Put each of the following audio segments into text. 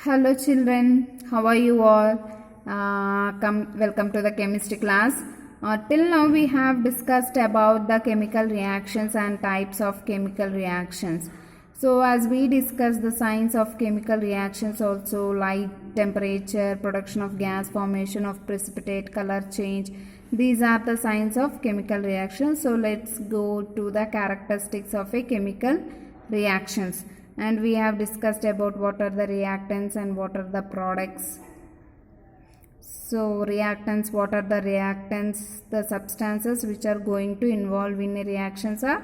Hello children, how are you all? Welcome to the chemistry class. Till now we have discussed about the chemical reactions and types of chemical reactions. So as we discussed the science of chemical reactions also, light, temperature, production of gas, formation of precipitate, color change. These are the signs of chemical reactions. So let's go to the characteristics of a chemical reactions. And we have discussed about what are the reactants and what are the products. So reactants, what are the reactants? The substances which are going to involve in a reactions are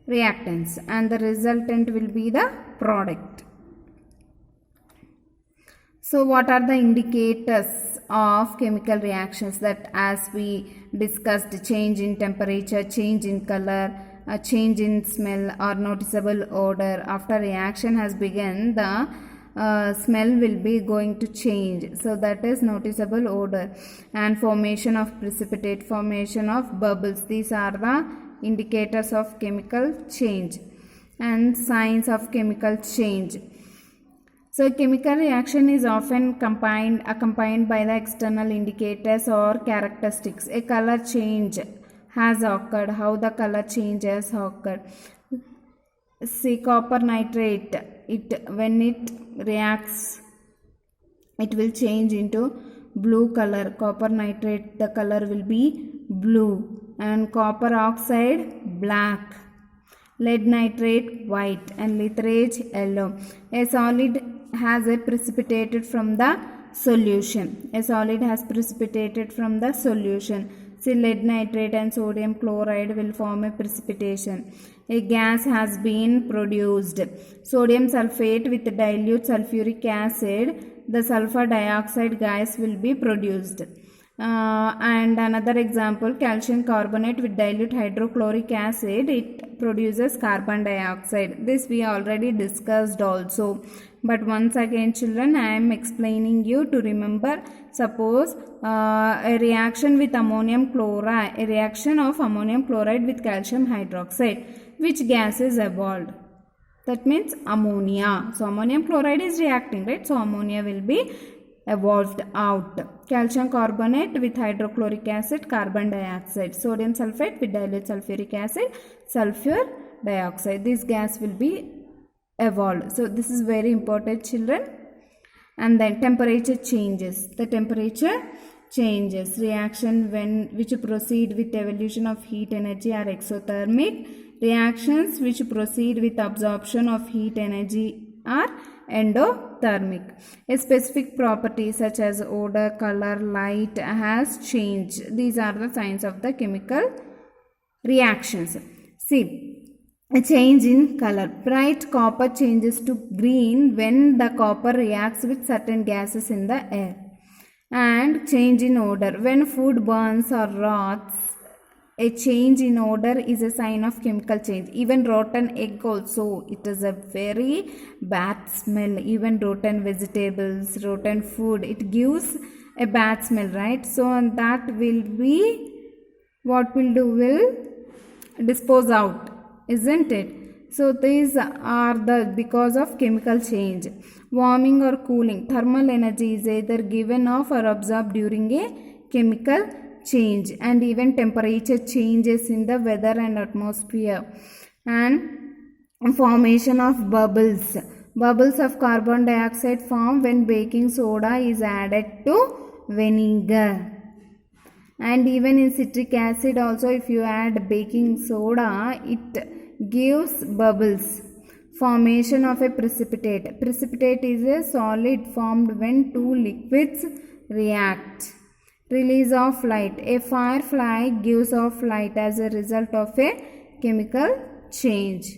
reactants, and the resultant will be the product. So what are the indicators of chemical reactions? That as we discussed, change in temperature, change in color, a change in smell or noticeable odor. After reaction has begun, the smell will be going to change. So that is noticeable odor. And formation of precipitate, formation of bubbles. These are the indicators of chemical change and signs of chemical change. So chemical reaction is often accompanied by the external indicators or characteristics. A color change has occurred. How the color change has occurred? See, copper nitrate, when it reacts, it will change into blue color. Copper nitrate, the color will be blue, and copper oxide black, lead nitrate white, and litharge yellow. A solid has precipitated from the solution. A solid has precipitated from the solution. See, lead nitrate and sodium chloride will form a precipitation. A gas has been produced. Sodium sulfate with dilute sulfuric acid, the sulfur dioxide gas will be produced. And another example, calcium carbonate with dilute hydrochloric acid, it produces carbon dioxide. This we already discussed also. But once again children, I am explaining you to remember. Suppose a reaction with ammonium chloride, a reaction of ammonium chloride with calcium hydroxide, which gas is evolved? That means ammonia. So ammonium chloride is reacting, right? So ammonia will be evolved out. Calcium carbonate with hydrochloric acid, carbon dioxide. Sodium sulfate with dilute sulfuric acid, sulfur dioxide. This gas will be evolved. So this is very important children. And then temperature changes. The temperature changes. Reaction which proceed with evolution of heat energy are exothermic. Reactions which proceed with absorption of heat energy are endothermic. A specific property such as odor, color, light has changed. These are the signs of the chemical reactions. See, a change in color. Bright copper changes to green when the copper reacts with certain gases in the air. And change in odor. When food burns or rots, a change in odor is a sign of chemical change. Even rotten egg also, it is a very bad smell. Even rotten vegetables, rotten food, it gives a bad smell, right? So that will be, what will do, will dispose out, isn't it? So these are the because of chemical change. Warming or cooling. Thermal energy is either given off or absorbed during a chemical change. And even temperature changes in the weather and atmosphere. And formation of bubbles. Bubbles of carbon dioxide form when baking soda is added to vinegar. And even in citric acid also, if you add baking soda, it gives bubbles. Formation of a precipitate. Precipitate is a solid formed when two liquids react. Release of light. A firefly gives off light as a result of a chemical change.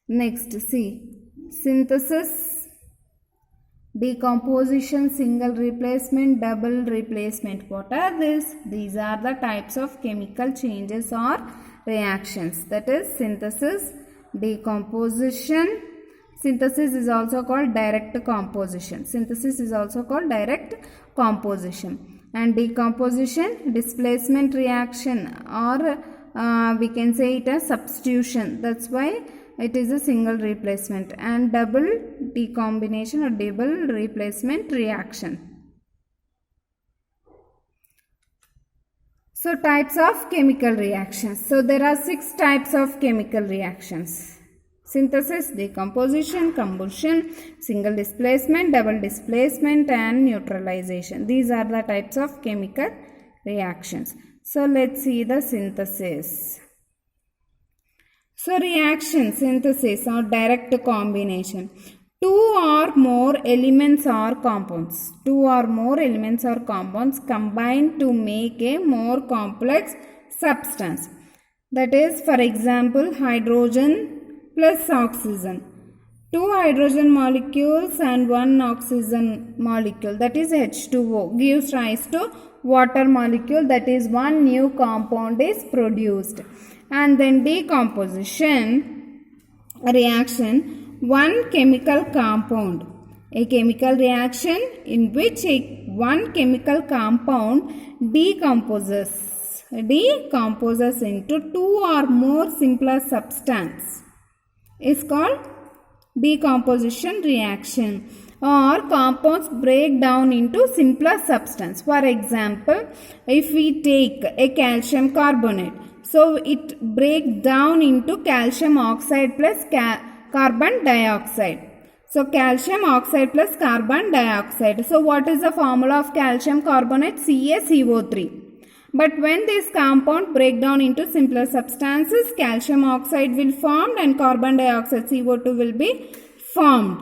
Next, see, synthesis, decomposition, single replacement, double replacement. What are these? These are the types of chemical changes or reactions. That is synthesis, decomposition. Synthesis is also called direct composition. Synthesis is also called direct composition. And decomposition, displacement reaction, or we can say it as substitution. That's why it is a single replacement, and double decombination or double replacement reaction. So types of chemical reactions. So there are 6 types of chemical reactions: synthesis, decomposition, combustion, single displacement, double displacement, and neutralization. These are the types of chemical reactions. So let's see the synthesis. So reaction, synthesis or direct combination. Two or more elements or compounds. Two or more elements or compounds combine to make a more complex substance. That is, for example, hydrogen plus oxygen. 2 hydrogen molecules and 1 oxygen molecule, that is H2O, gives rise to water molecule, that is 1 new compound is produced. And then decomposition reaction, 1 chemical compound. A chemical reaction in which one chemical compound decomposes into 2 or more simpler substance is called decomposition reaction. Or compounds break down into simpler substance. For example, if we take a calcium carbonate, so it breaks down into calcium oxide plus carbon dioxide. So calcium oxide plus carbon dioxide. So what is the formula of calcium carbonate? CaCO3. But when this compound break down into simpler substances, calcium oxide will form and carbon dioxide CO2 will be formed.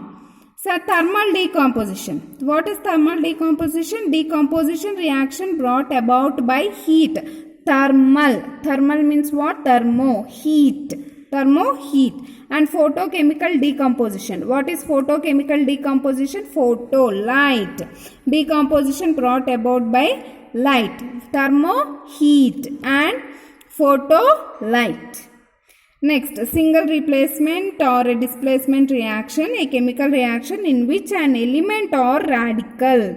So thermal decomposition. What is thermal decomposition? Decomposition reaction brought about by heat. Thermal means what? Heat. And photochemical decomposition. What is photochemical decomposition? Light. Decomposition brought about by light. Heat and light. Next, single replacement or a displacement reaction, a chemical reaction in which an element or radical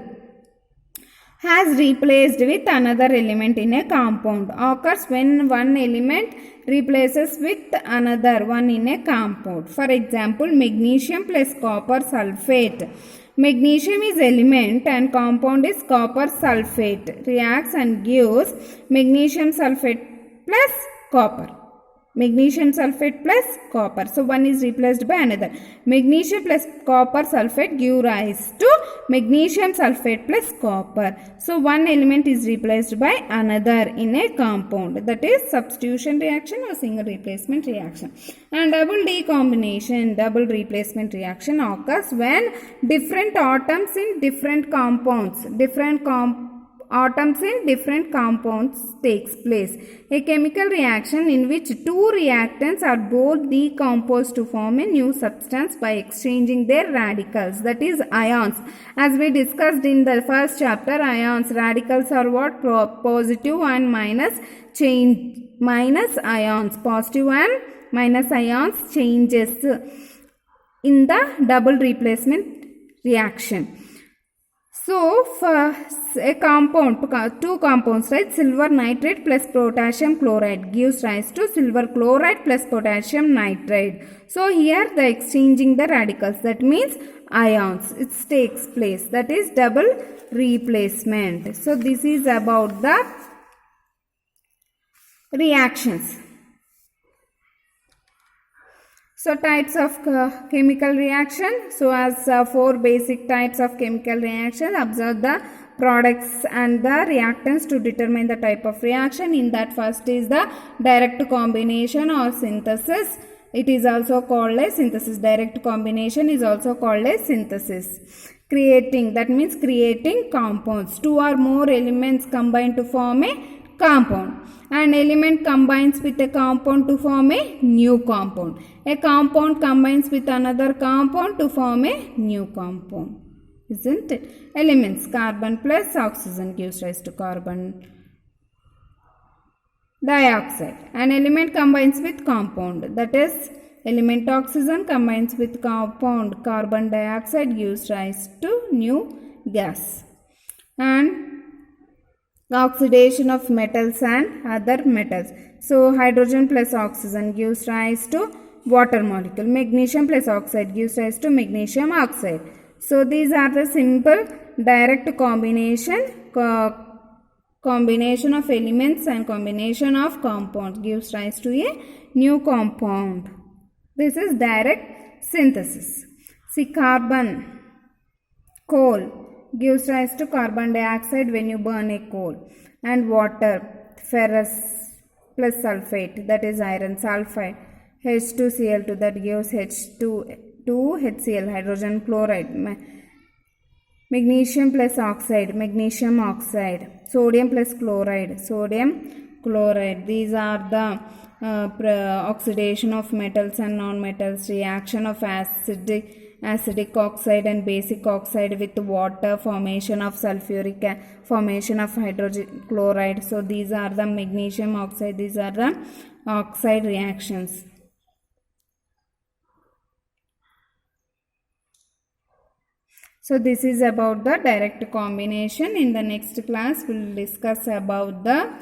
has replaced with another element in a compound, occurs when one element replaces with another one in a compound. For example, magnesium plus copper sulfate. Magnesium is element and compound is copper sulfate. Reacts and gives magnesium sulfate plus copper. Magnesium sulfate plus copper. So one is replaced by another. Magnesium plus copper sulfate give rise to magnesium sulfate plus copper. So one element is replaced by another in a compound. That is substitution reaction or single replacement reaction. And double decombination, double replacement reaction occurs when different atoms in different compounds, atoms in different compounds takes place. A chemical reaction in which two reactants are both decomposed to form a new substance by exchanging their radicals, that is ions. As we discussed in the first chapter, ions, radicals are what? Positive and minus ions. Positive and minus ions changes in the double replacement reaction. So, for a compound, two compounds, right? Silver nitrate plus potassium chloride gives rise to silver chloride plus potassium nitride. So, here the exchanging the radicals, that means ions, it takes place. That is double replacement. So, this is about the reactions. So types of chemical reaction. So as 4 basic types of chemical reaction, observe the products and the reactants to determine the type of reaction. In that, first is the direct combination or synthesis. It is also called as synthesis. Direct combination is also called as synthesis. Creating, that means creating compounds. 2 or more elements combine to form a compound. An element combines with a compound to form a new compound. A compound combines with another compound to form a new compound. Isn't it? Elements, carbon plus oxygen gives rise to carbon dioxide. An element combines with compound, that is element oxygen combines with compound carbon dioxide gives rise to new gas. And oxidation of metals and other metals. So hydrogen plus oxygen gives rise to water molecule. Magnesium plus oxide gives rise to magnesium oxide. So these are the simple direct combination of elements and combination of compounds gives rise to a new compound. This is direct synthesis. See, carbon, coal gives rise to carbon dioxide when you burn a coal, and water, ferrous plus sulfate, that is iron sulfide, H2Cl2, that gives H2HCl, hydrogen chloride, magnesium plus oxide, magnesium oxide, sodium plus chloride, sodium chloride. These are the oxidation of metals and non-metals, reaction of acidic oxide and basic oxide with water, formation of sulfuric, formation of hydrogen chloride. So these are the magnesium oxide, these are the oxide reactions. So this is about the direct combination. In the next class we will discuss about the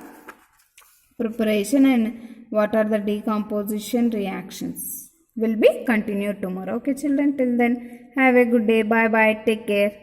preparation and what are the decomposition reactions. Will be continued tomorrow. Okay children, till then have a good day. Bye bye. Take care.